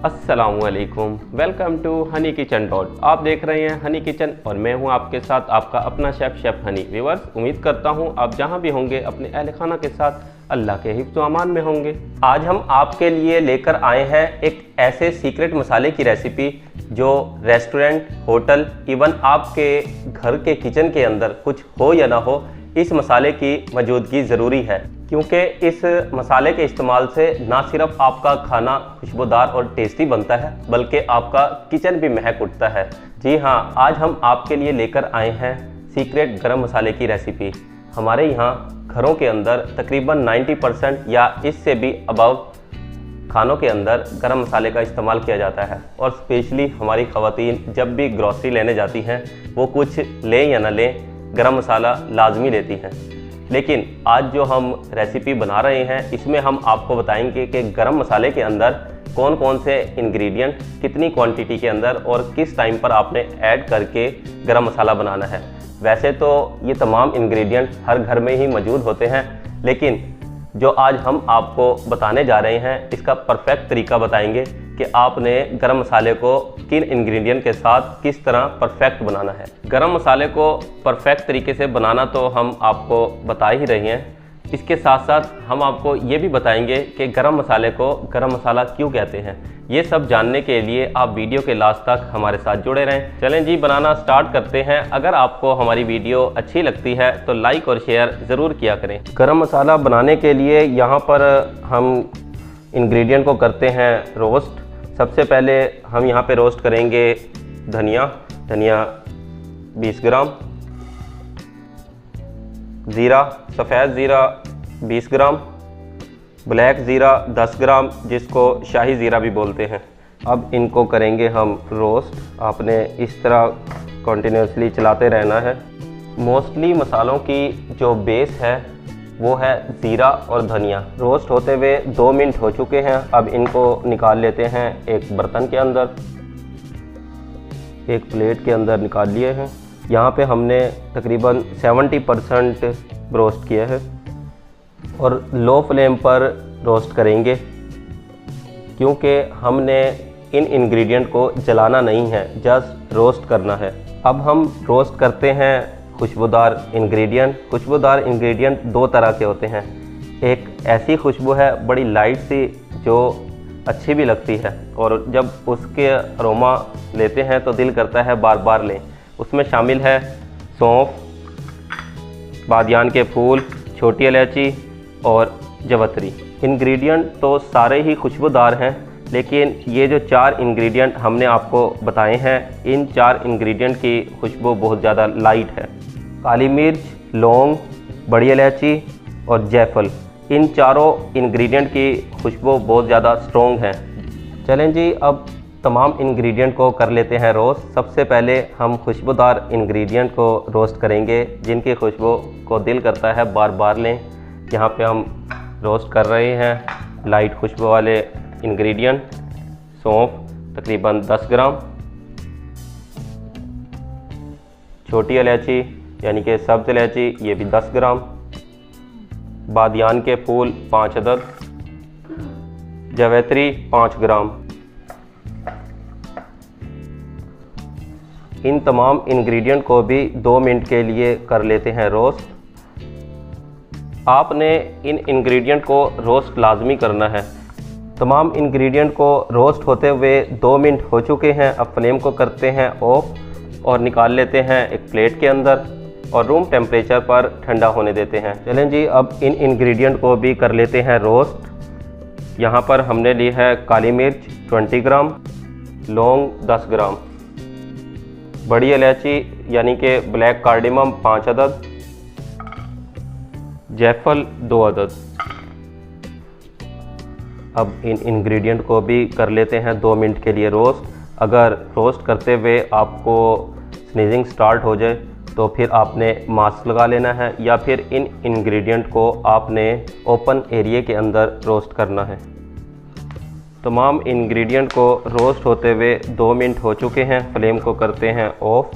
अस्सलामुअलैकुम, welcome to Honey Kitchen dot. आप देख रहे हैं हनी किचन और मैं हूं आपके साथ आपका अपना शेफ़ हनी। व्यूअर्स, उम्मीद करता हूं आप जहां भी होंगे अपने अहल खाना के साथ अल्लाह के हिफ्ज़ व अमान में होंगे। आज हम आपके लिए लेकर आए हैं एक ऐसे सीक्रेट मसाले की रेसिपी जो रेस्टोरेंट, होटल, इवन आपके घर के किचन के अंदर कुछ हो या ना हो, इस मसाले की मौजूदगी ज़रूरी है, क्योंकि इस मसाले के इस्तेमाल से ना सिर्फ आपका खाना खुशबूदार और टेस्टी बनता है बल्कि आपका किचन भी महक उठता है। जी हाँ, आज हम आपके लिए लेकर आए हैं सीक्रेट गरम मसाले की रेसिपी। हमारे यहाँ घरों के अंदर तकरीबन 90% या इससे भी अबव खानों के अंदर गरम मसाले का इस्तेमाल किया जाता है और स्पेशली हमारी ख़वातीन जब भी ग्रॉसरी लेने जाती हैं वो कुछ लें या ना लें, गरम मसाला लाजमी लेती हैं। लेकिन आज जो हम रेसिपी बना रहे हैं इसमें हम आपको बताएंगे कि गरम मसाले के अंदर कौन कौन से इंग्रेडिएंट कितनी क्वांटिटी के अंदर और किस टाइम पर आपने ऐड करके गरम मसाला बनाना है। वैसे तो ये तमाम इंग्रेडिएंट हर घर में ही मौजूद होते हैं, लेकिन जो आज हम आपको बताने जा रहे हैं इसका परफेक्ट तरीका बताएंगे कि आपने गरम मसाले को किन इंग्रेडिएंट के साथ किस तरह परफेक्ट बनाना है। गरम मसाले को परफेक्ट तरीके से बनाना तो हम आपको बता ही रहे हैं, इसके साथ साथ हम आपको ये भी बताएंगे कि गरम मसाले को गरम मसाला क्यों कहते हैं। ये सब जानने के लिए आप वीडियो के लास्ट तक हमारे साथ जुड़े रहें। चलें जी, बनाना स्टार्ट करते हैं। अगर आपको हमारी वीडियो अच्छी लगती है तो लाइक और शेयर ज़रूर किया करें। गरम मसाला बनाने के लिए यहाँ पर हम इंग्रेडिएंट को करते हैं रोस्ट। सबसे पहले हम यहाँ पे रोस्ट करेंगे धनिया 20 ग्राम, ज़ीरा, सफ़ेद ज़ीरा 20 ग्राम, ब्लैक ज़ीरा 10 ग्राम, जिसको शाही ज़ीरा भी बोलते हैं। अब इनको करेंगे हम रोस्ट। आपने इस तरह कंटिन्यूसली चलाते रहना है। मोस्टली मसालों की जो बेस है वो है ज़ीरा और धनिया। रोस्ट होते हुए 2 मिनट हो चुके हैं। अब इनको निकाल लेते हैं एक बर्तन के अंदर, एक प्लेट के अंदर निकाल लिए हैं। यहाँ पे हमने तकरीबन 70% रोस्ट किया है और लो फ्लेम पर रोस्ट करेंगे, क्योंकि हमने इन इंग्रेडिएंट को जलाना नहीं है, जस्ट रोस्ट करना है। अब हम रोस्ट करते हैं खुशबूदार इंग्रेडिएंट। खुशबूदार इंग्रेडिएंट 2 तरह के होते हैं। एक ऐसी खुशबू है बड़ी लाइट सी जो अच्छी भी लगती है और जब उसके अरोमा लेते हैं तो दिल करता है बार बार लें। उसमें शामिल है सौंफ, बादियान के फूल, छोटी इलायची और जवतरी। इंग्रेडिएंट तो सारे ही खुशबूदार हैं, लेकिन ये जो 4 इंग्रेडिएंट हमने आपको बताए हैं, इन 4 इंग्रेडिएंट की खुशबू बहुत ज़्यादा लाइट है। काली मिर्च, लौंग, बड़ी इलायची और जायफल, इन चारों इंग्रेडिएंट की खुशबू बहुत ज़्यादा स्ट्रॉन्ग है। चलें जी, अब तमाम इंग्रेडिएंट को कर लेते हैं रोस्ट। सबसे पहले हम खुशबूदार इंग्रेडिएंट को रोस्ट करेंगे जिनकी खुशबू को दिल करता है बार बार लें। यहाँ पे हम रोस्ट कर रहे हैं लाइट खुशबू वाले इंग्रेडिएंट। सौंफ तकरीबन 10 ग्राम, छोटी इलायची यानी कि सब्ज़ इलायची ये भी 10 ग्राम, बादियान के फूल 5 अदद, जवैत्री 5 ग्राम। इन तमाम इंग्रेडिएंट को भी 2 मिनट के लिए कर लेते हैं रोस्ट। आपने इन इंग्रेडिएंट को रोस्ट लाजमी करना है। तमाम इंग्रेडिएंट को रोस्ट होते हुए 2 मिनट हो चुके हैं। अब फ्लेम को करते हैं ऑफ और निकाल लेते हैं एक प्लेट के अंदर और रूम टेम्परेचर पर ठंडा होने देते हैं। चलें जी, अब इन इंग्रेडिएंट को भी कर लेते हैं रोस्ट। यहाँ पर हमने ली है काली मिर्च 20 ग्राम, लौंग 10 ग्राम, बड़ी इलायची यानी कि ब्लैक कार्डिमम 5 अदद, जायफल 2 अदद। अब इन इंग्रेडिएंट को भी कर लेते हैं 2 मिनट के लिए रोस्ट। अगर रोस्ट करते हुए आपको स्नीजिंग स्टार्ट हो जाए तो फिर आपने मास्क लगा लेना है या फिर इन इंग्रेडिएंट को आपने ओपन एरिया के अंदर रोस्ट करना है। तमाम इंग्रेडिएंट को रोस्ट होते हुए 2 मिनट हो चुके हैं। फ्लेम को करते हैं ऑफ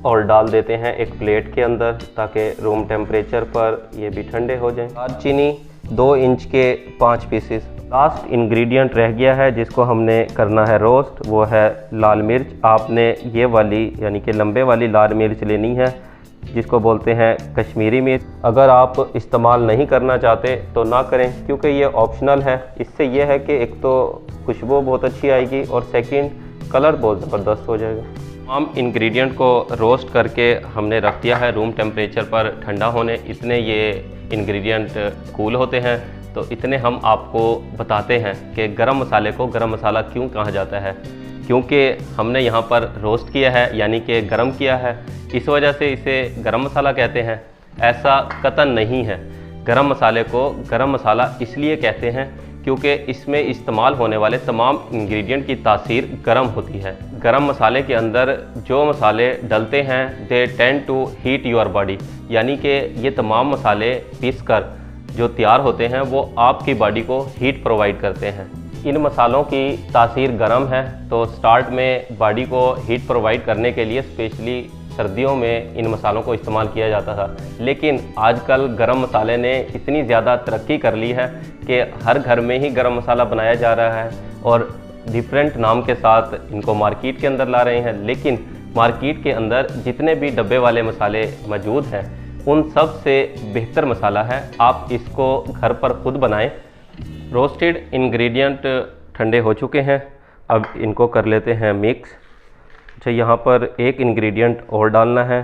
और डाल देते हैं एक प्लेट के अंदर ताकि रूम टेम्परेचर पर ये भी ठंडे हो जाएं। दालचीनी 2 इंच के 5 पीसेस। लास्ट इंग्रेडिएंट रह गया है जिसको हमने करना है रोस्ट, वो है लाल मिर्च। आपने ये वाली यानी कि लंबे वाली लाल मिर्च लेनी है जिसको बोलते हैं कश्मीरी मिर्च। अगर आप इस्तेमाल नहीं करना चाहते तो ना करें क्योंकि ये ऑप्शनल है। इससे ये है कि एक तो खुशबू बहुत अच्छी आएगी और सेकंड कलर बहुत ज़बरदस्त हो जाएगा। तमाम इंग्रेडिएंट को रोस्ट करके हमने रख दिया है रूम टेम्परेचर पर ठंडा होने। इतने ये इंग्रेडिएंट कूल होते हैं तो इतने हम आपको बताते हैं कि गरम मसाले को गरम मसाला क्यों कहा जाता है, क्योंकि हमने यहाँ पर रोस्ट किया है यानी कि गरम किया है, इस वजह से इसे गरम मसाला कहते हैं। ऐसा कतन नहीं है। गरम मसाले को गरम मसाला इसलिए कहते हैं क्योंकि इसमें इस्तेमाल होने वाले तमाम इंग्रेडिएंट की तासीर गरम होती है। गरम मसाले के अंदर जो मसाले डलते हैं they tend to heat your body, यानी कि ये तमाम मसाले पीसकर जो तैयार होते हैं वो आपकी बॉडी को हीट प्रोवाइड करते हैं। इन मसालों की तासीर गर्म है तो स्टार्ट में बॉडी को हीट प्रोवाइड करने के लिए स्पेशली सर्दियों में इन मसालों को इस्तेमाल किया जाता था। लेकिन आजकल गरम मसाले ने इतनी ज़्यादा तरक्की कर ली है कि हर घर में ही गरम मसाला बनाया जा रहा है और डिफरेंट नाम के साथ इनको मार्केट के अंदर ला रहे हैं। लेकिन मार्केट के अंदर जितने भी डब्बे वाले मसाले मौजूद हैं उन सब से बेहतर मसाला है आप इसको घर पर खुद बनाएं। रोस्टेड इंग्रेडिएंट ठंडे हो चुके हैं, अब इनको कर लेते हैं मिक्स। अच्छा, यहाँ पर एक इंग्रेडिएंट और डालना है,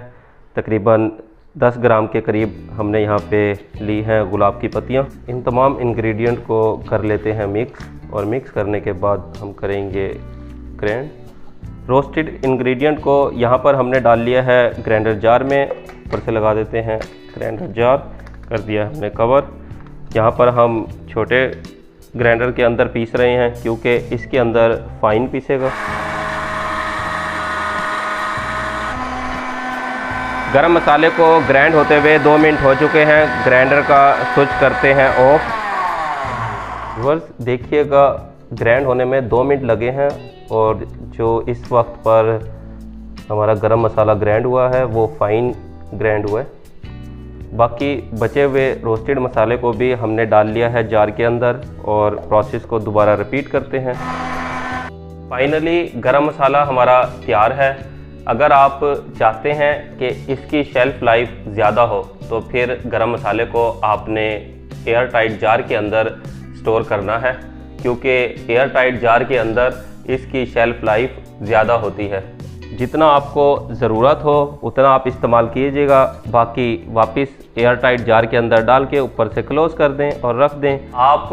तकरीबन 10 ग्राम के करीब हमने यहाँ पे ली हैं गुलाब की पत्तियाँ। इन तमाम इंग्रेडिएंट को कर लेते हैं मिक्स और मिक्स करने के बाद हम करेंगे ग्राइंड। रोस्टेड इंग्रेडिएंट को यहाँ पर हमने डाल लिया है ग्राइंडर जार में, ऊपर से लगा देते हैं ग्राइंडर जार, कर दिया हमने कवर। यहाँ पर हम छोटे ग्राइंडर के अंदर पीस रहे हैं क्योंकि इसके अंदर फाइन पीसेगा। गरम मसाले को ग्राइंड होते हुए 2 मिनट हो चुके हैं। ग्राइंडर का स्विच करते हैं ऑफ। व्यूअर्स देखिएगा ग्राइंड होने में 2 मिनट लगे हैं और जो इस वक्त पर हमारा गरम मसाला ग्राइंड हुआ है वो फाइन ग्राइंड हुआ है। बाकी बचे हुए रोस्टेड मसाले को भी हमने डाल लिया है जार के अंदर और प्रोसेस को दोबारा रिपीट करते हैं। फाइनली गरम मसाला हमारा तैयार है। अगर आप चाहते हैं कि इसकी शेल्फ़ लाइफ ज़्यादा हो तो फिर गरम मसाले को आपने एयर टाइट जार के अंदर स्टोर करना है, क्योंकि एयर टाइट जार के अंदर इसकी शेल्फ़ लाइफ ज़्यादा होती है। जितना आपको ज़रूरत हो उतना आप इस्तेमाल कीजिएगा, बाकी वापस एयर टाइट जार के अंदर डाल के ऊपर से क्लोज़ कर दें और रख दें। आप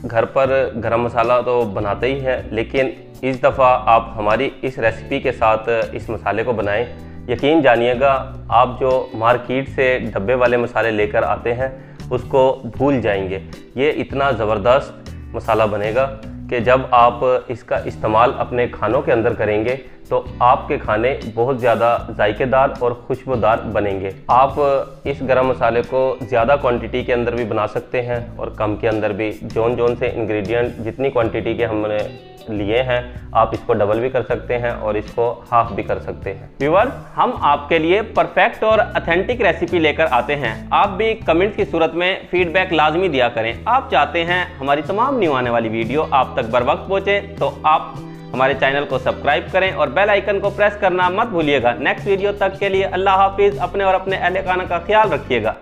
घर पर गरम मसाला तो बनाते ही हैं, लेकिन इस दफ़ा आप हमारी इस रेसिपी के साथ इस मसाले को बनाएं। यकीन जानिएगा आप जो मार्केट से डब्बे वाले मसाले लेकर आते हैं उसको भूल जाएंगे। ये इतना ज़बरदस्त मसाला बनेगा कि जब आप इसका इस्तेमाल अपने खानों के अंदर करेंगे तो आपके खाने बहुत ज़्यादा जायकेदार और खुशबूदार बनेंगे। आप इस गरम मसाले को ज़्यादा क्वांटिटी के अंदर भी बना सकते हैं और कम के अंदर भी। जोन से इंग्रेडिएंट जितनी क्वांटिटी के हमने लिए हैं आप इसको डबल भी कर सकते हैं और इसको हाफ भी कर सकते हैं। व्यूअर्स, हम आपके लिए परफेक्ट और ऑथेंटिक रेसिपी लेकर आते हैं। आप भी कमेंट्स की सूरत में फीडबैक लाजमी दिया करें। आप चाहते हैं हमारी तमाम न्यू आने वाली वीडियो आप तक बर वक्त पहुँचे तो आप हमारे चैनल को सब्सक्राइब करें और बेल आइकन को प्रेस करना मत भूलिएगा। नेक्स्ट वीडियो तक के लिए अल्लाह हाफिज़। अपने और अपने अहले खाना का ख्याल रखिएगा।